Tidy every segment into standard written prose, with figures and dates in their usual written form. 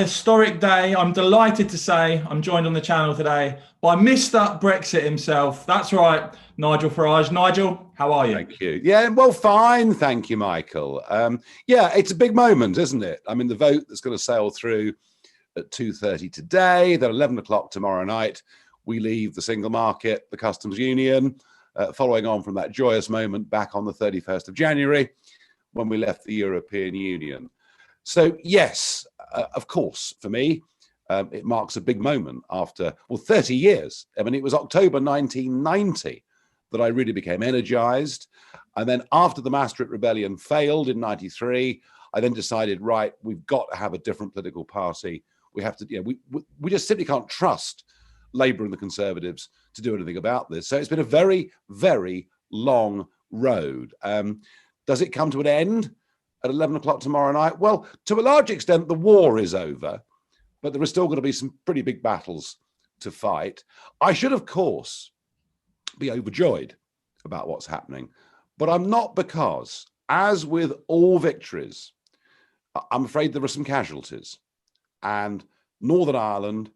Historic day. I'm delighted to say I'm joined on the channel today by Mr. Brexit himself. That's right, Nigel Farage. Nigel, how are you? Thank you. Yeah, well, fine. Thank you, Michael. Yeah, it's a big moment, isn't it? I mean, the vote that's going to sail through at 2:30 today, then 11 o'clock tomorrow night, we leave the single market, the customs union, following on from that joyous moment back on the 31st of January when we left the European Union. So, yes, of course, for me, it marks a big moment after, 30 years. I mean, it was October 1990 that I really became energized. And then after the Maastricht Rebellion failed in 93, I then decided, right, we've got to have a different political party. We have to, we just simply can't trust Labour and the Conservatives to do anything about this. So it's been a very, very long road. Does it come to an end at 11 o'clock tomorrow night? Well, to a large extent, the war is over, but there are still going to be some pretty big battles to fight. I should, of course, be overjoyed about what's happening, but I'm not, because, as with all victories, I'm afraid there are some casualties, and Northern Ireland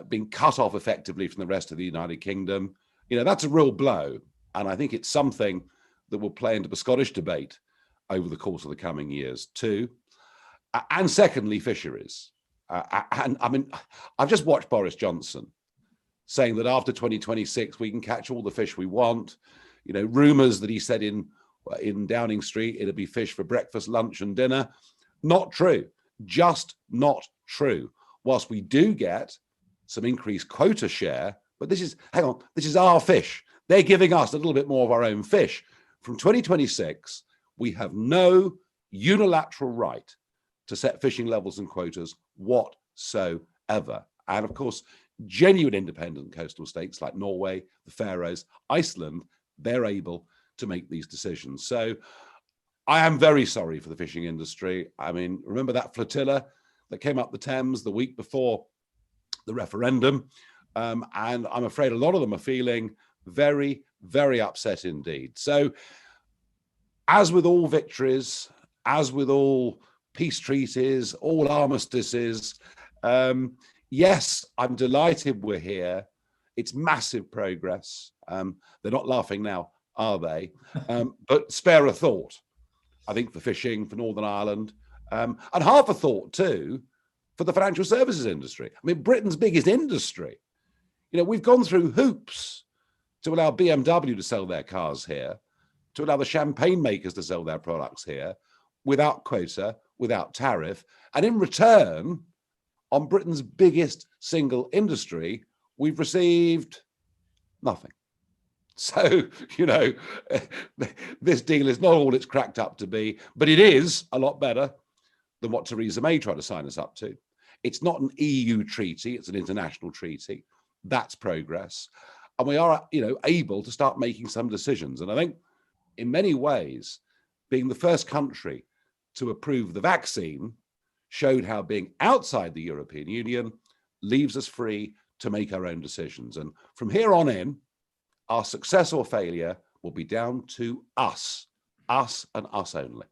being cut off effectively from the rest of the United Kingdom, that's a real blow, and I think it's something that will play into the Scottish debate over the course of the coming years too. And secondly, fisheries. And I mean, I've just watched Boris Johnson saying that after 2026, we can catch all the fish we want. Rumors that he said in Downing Street, it'll be fish for breakfast, lunch and dinner. Not true, just not true. Whilst we do get some increased quota share, but this is our fish. They're giving us a little bit more of our own fish. From 2026, we have no unilateral right to set fishing levels and quotas whatsoever. And of course, genuine independent coastal states like Norway, the Faroes, Iceland, they're able to make these decisions. So I am very sorry for the fishing industry. I mean, remember that flotilla that came up the Thames the week before the referendum? And I'm afraid a lot of them are feeling very, very upset indeed. So, as with all victories, as with all peace treaties, all armistices, yes, I'm delighted we're here. It's massive progress. They're not laughing now, are they? But spare a thought, I think, for fishing, for Northern Ireland, and half a thought too for the financial services industry. I mean, Britain's biggest industry. We've gone through hoops to allow BMW to sell their cars here, to allow the champagne makers to sell their products here without quota, without tariff. And in return, on Britain's biggest single industry, we've received nothing. So, this deal is not all it's cracked up to be, but it is a lot better than what Theresa May tried to sign us up to. It's not an EU treaty, it's an international treaty. That's progress. And we are, able to start making some decisions. And I think, in many ways, being the first country to approve the vaccine showed how being outside the European Union leaves us free to make our own decisions. And from here on in, our success or failure will be down to us and us only.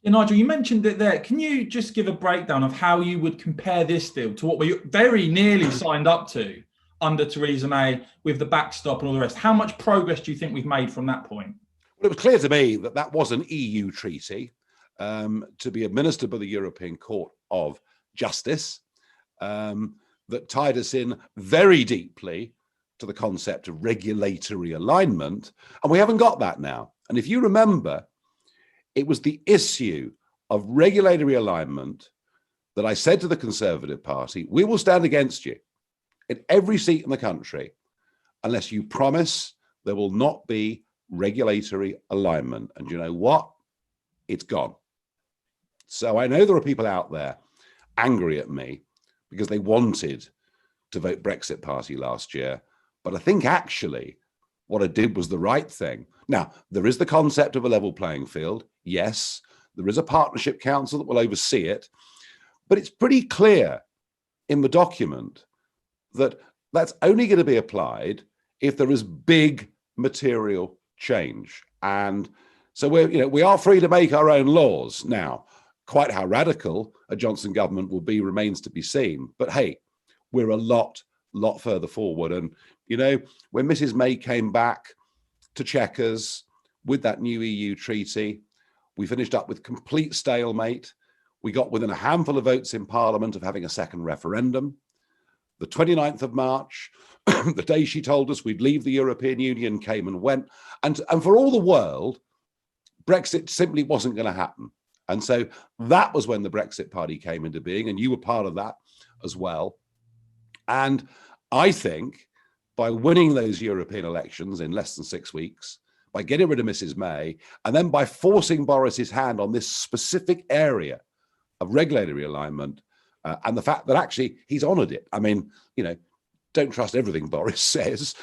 Yeah, Nigel, you mentioned it there. Can you just give a breakdown of how you would compare this deal to what we very nearly signed up to under Theresa May with the backstop and all the rest? How much progress do you think we've made from that point? Well, it was clear to me that that was an EU treaty to be administered by the European Court of Justice that tied us in very deeply to the concept of regulatory alignment. And we haven't got that now. And if you remember, it was the issue of regulatory alignment that I said to the Conservative Party, we will stand against you in every seat in the country unless you promise there will not be regulatory alignment. And you know what? It's gone. So I know there are people out there angry at me because they wanted to vote Brexit Party last year. But I think actually what I did was the right thing. Now, there is the concept of a level playing field. Yes, there is a partnership council that will oversee it. But it's pretty clear in the document that that's only going to be applied if there is big material change. And so we are free to make our own laws. Now, Quite how radical a Johnson government will be remains to be seen. But hey, we're a lot further forward. And, you know, when Mrs. May came back to Chequers with that new EU treaty, we finished up with complete stalemate. We got within a handful of votes in Parliament of having a second referendum. The 29th of March, the day she told us we'd leave the European Union, came and went. And for all the world, Brexit simply wasn't going to happen. And so that was when the Brexit Party came into being, and you were part of that as well. And I think by winning those European elections in less than 6 weeks, by getting rid of Mrs. May, and then by forcing Boris's hand on this specific area of regulatory alignment, and the fact that actually he's honoured it. I mean, you know, don't trust everything Boris says,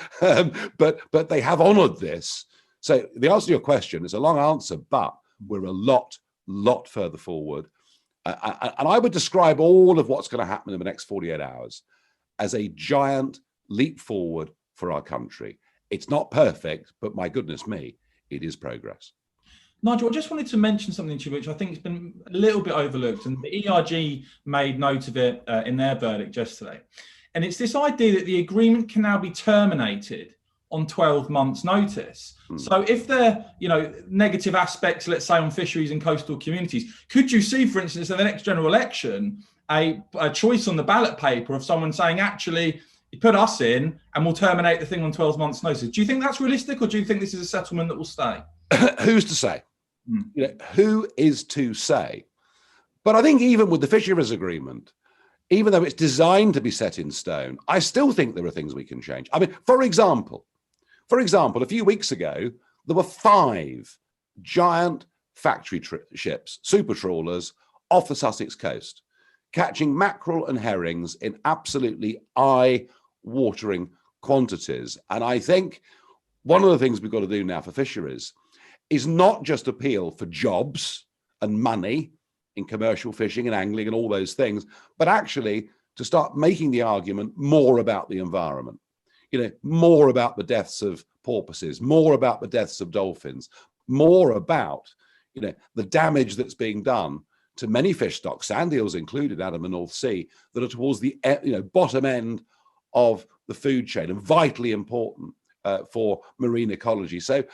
but they have honoured this. So the answer to your question is a long answer, but we're a lot further forward. And I would describe all of what's going to happen in the next 48 hours as a giant leap forward for our country. It's not perfect, but my goodness me, it is progress. Nigel, I just wanted to mention something to you, which I think has been a little bit overlooked, and the ERG made note of it in their verdict yesterday. And it's this idea that the agreement can now be terminated on 12 months' notice. So if there are, you know, negative aspects, let's say, on fisheries and coastal communities, could you see, for instance, in the next general election, a choice on the ballot paper of someone saying, actually, put us in and we'll terminate the thing on 12 months' notice? Do you think that's realistic, or do you think this is a settlement that will stay? Who's to say? You know, who is to say? But I think even with the fisheries agreement, even though it's designed to be set in stone, I still think there are things we can change. I mean, for example, a few weeks ago, there were 5 giant factory ships, super trawlers, off the Sussex coast, catching mackerel and herrings in absolutely eye-watering quantities. And I think one of the things we've got to do now for fisheries is not just appeal for jobs and money in commercial fishing and angling and all those things, but actually to start making the argument more about the environment. You know, more about the deaths of porpoises, more about the deaths of dolphins, more about, you know, the damage that's being done to many fish stocks, sand eels included, out of the North Sea, that are towards the, you know, bottom end of the food chain and vitally important for marine ecology. So,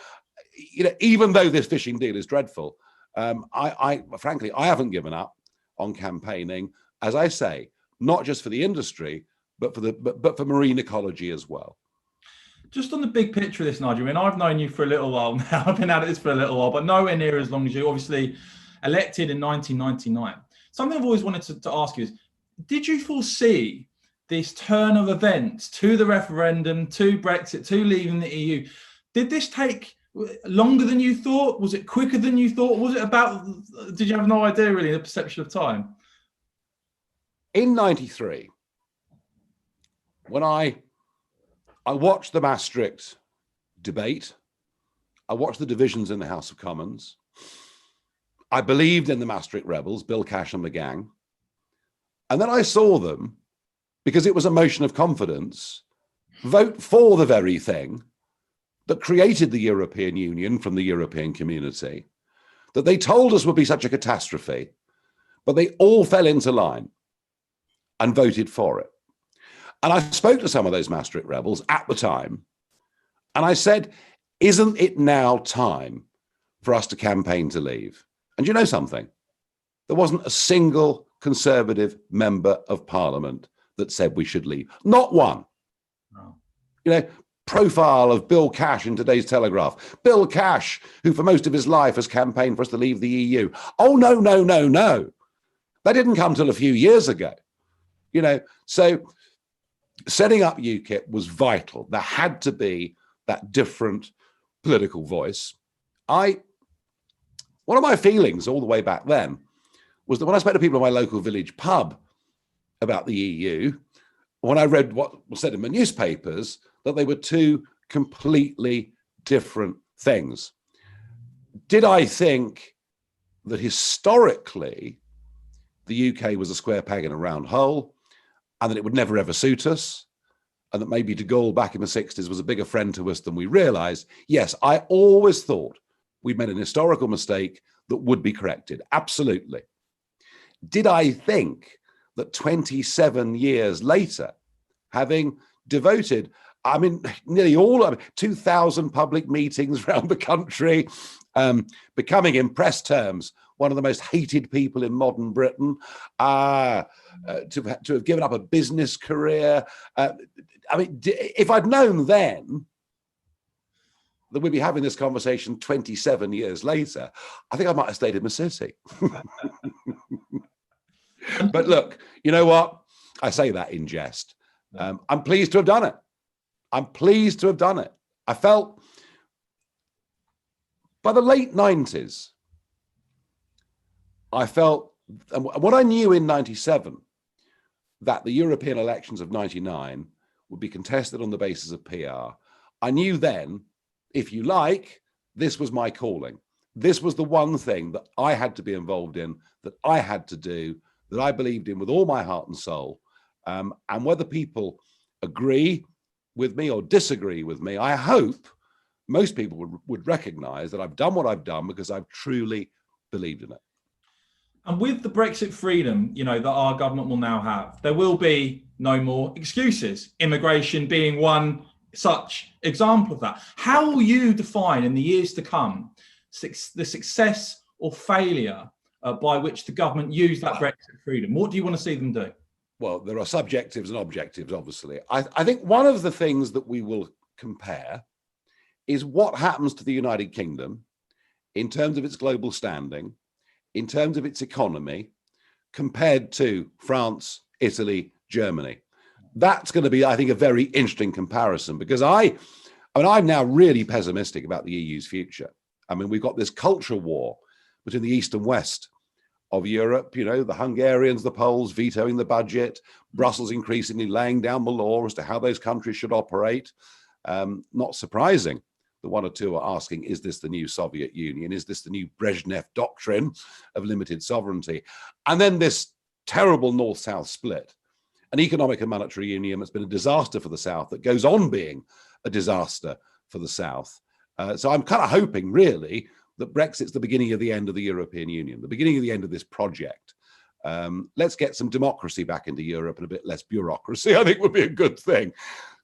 you know, even though this fishing deal is dreadful, I frankly, I haven't given up on campaigning, as I say, not just for the industry, but for marine ecology as well. Just on the big picture of this, Nigel, I mean, I've known you for a little while now. I've been at this for a little while, but nowhere near as long as you. Obviously, elected in 1999. Something I've always wanted to ask you is, did you foresee this turn of events to the referendum, to Brexit, to leaving the EU? Did this take longer than you thought? Was it quicker than you thought? Was it about, did you have no idea really, the perception of time? In 93, when I watched the Maastricht debate, I watched the divisions in the House of Commons, I believed in the Maastricht rebels, Bill Cash and the gang, and then I saw them, because it was a motion of confidence, vote for the very thing that created the European Union from the European community, that they told us would be such a catastrophe, but they all fell into line and voted for it. And I spoke to some of those Maastricht rebels at the time, and I said, isn't it now time for us to campaign to leave? And you know something? There wasn't a single Conservative member of Parliament that said we should leave. Not one. No. You know, profile of Bill Cash in today's Telegraph. Bill Cash, who for most of his life has campaigned for us to leave the EU. Oh, no, no, no, no. That didn't come till a few years ago. You know, so setting up UKIP was vital. There had to be that different political voice. One of my feelings all the way back then was that when I spoke to people in my local village pub about the EU, when I read what was said in the newspapers, that they were two completely different things. Did I think that historically the UK was a square peg in a round hole, and that it would never ever suit us, and that maybe de Gaulle back in the 60s was a bigger friend to us than we realized? Yes, I always thought we'd made an historical mistake that would be corrected. Absolutely. Did I think that 27 years later, having devoted, I mean, nearly all, 2,000 public meetings around the country, becoming, in press terms, one of the most hated people in modern Britain, to have given up a business career. I mean, if I'd known then that we'd be having this conversation 27 years later, I think I might have stayed in the city. But look, you know what? I say that in jest. I'm pleased to have done it. I'm pleased to have done it. I felt by the late 90s, I felt, and what I knew in 97, that the European elections of 99 would be contested on the basis of PR. I knew then, if you like, this was my calling. This was the one thing that I had to be involved in, that I had to do, that I believed in with all my heart and soul. And whether people agree with me or disagree with me, I hope most people would recognize that I've done what I've done because I've truly believed in it. And with the Brexit freedom, you know, that our government will now have, there will be no more excuses. Immigration being one such example of that. How will you define in the years to come the success or failure by which the government use that Brexit freedom? What do you want to see them do? Well, there are subjectives and objectives, obviously. I think one of the things that we will compare is what happens to the United Kingdom in terms of its global standing, in terms of its economy, compared to France, Italy, Germany. That's going to be, I think, a very interesting comparison, because I'm now really pessimistic about the EU's future. I mean, we've got this culture war between the East and West of Europe, you know, the Hungarians, the Poles vetoing the budget, Brussels increasingly laying down the law as to how those countries should operate. Not surprising. The one or two are asking, is this the new Soviet Union? Is this the new Brezhnev doctrine of limited sovereignty? And then this terrible North-South split, an economic and monetary union that's been a disaster for the South, that goes on being a disaster for the South. So I'm kind of hoping, really, that Brexit's the beginning of the end of the European Union, the beginning of the end of this project. Let's get some democracy back into Europe and a bit less bureaucracy, I think would be a good thing.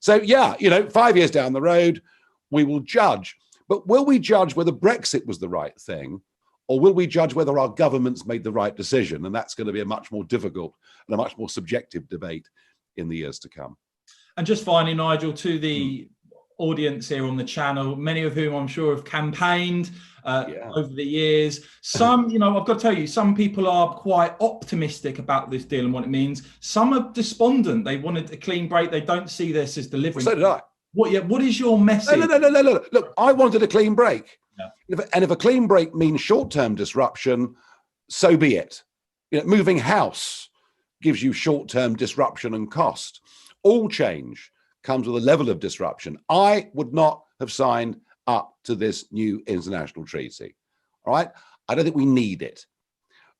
So yeah, you know, 5 years down the road, we will judge. But will we judge whether Brexit was the right thing, or will we judge whether our governments made the right decision? And that's going to be a much more difficult and a much more subjective debate in the years to come. And just finally, Nigel, to the audience here on the channel, many of whom I'm sure have campaigned over the years. Some, you know, I've got to tell you, some people are quite optimistic about this deal and what it means. Some are despondent. They wanted a clean break. They don't see this as delivering. Well, so did I. What is your message? No. Look, I wanted a clean break. Yeah. And if a clean break means short-term disruption, so be it. You know, moving house gives you short-term disruption and cost. All change comes with a level of disruption. I would not have signed up to this new international treaty. All right? I don't think we need it.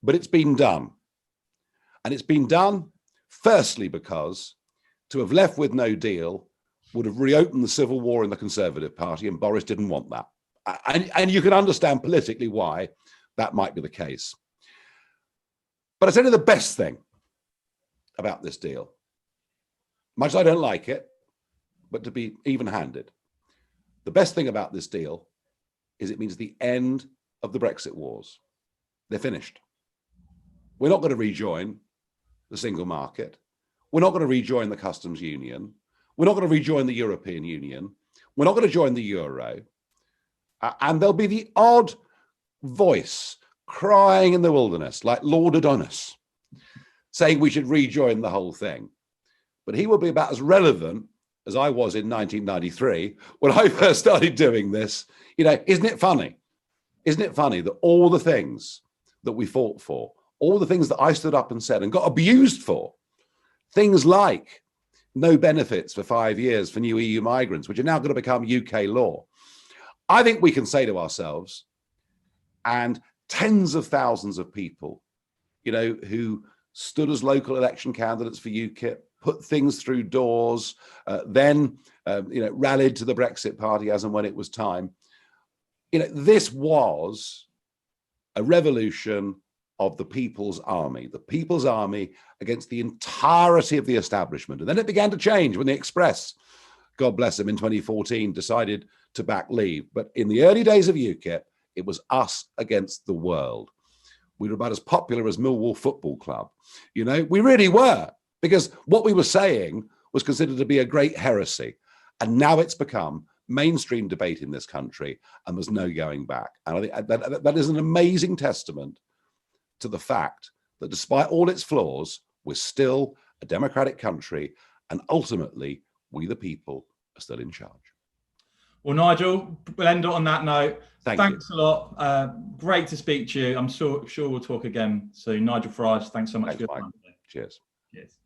But it's been done. And it's been done, firstly, because to have left with no deal would have reopened the civil war in the Conservative Party, and Boris didn't want that. And you can understand politically why that might be the case. But I'll tell you the best thing about this deal. Much as I don't like it, but to be even-handed, the best thing about this deal is it means the end of the Brexit wars. They're finished. We're not going to rejoin the single market. We're not going to rejoin the customs union. We're not going to rejoin the European Union. We're not going to join the euro. And there'll be the odd voice crying in the wilderness, like Lord Adonis, saying we should rejoin the whole thing. But he will be about as relevant as I was in 1993 when I first started doing this. You know, isn't it funny? Isn't it funny that all the things that we fought for, all the things that I stood up and said and got abused for, things like no benefits for 5 years for new EU migrants, which are now going to become UK law. I think we can say to ourselves, and tens of thousands of people, you know, who stood as local election candidates for UKIP, put things through doors, then, you know, rallied to the Brexit Party as and when it was time. You know, this was a revolution of the People's Army against the entirety of the establishment. And then it began to change when the Express, God bless them, in 2014 decided to back Leave. But in the early days of UKIP, it was us against the world. We were about as popular as Millwall Football Club. You know, we really were, because what we were saying was considered to be a great heresy. And now it's become mainstream debate in this country, and there's no going back. And I think that is an amazing testament to the fact that despite all its flaws, we're still a democratic country, and ultimately, we the people are still in charge. Well, Nigel, we'll end it on that note. Thanks you. a lot. Great to speak to you. I'm sure we'll talk again soon. Nigel Farage, thanks so much for your time. Cheers. Cheers.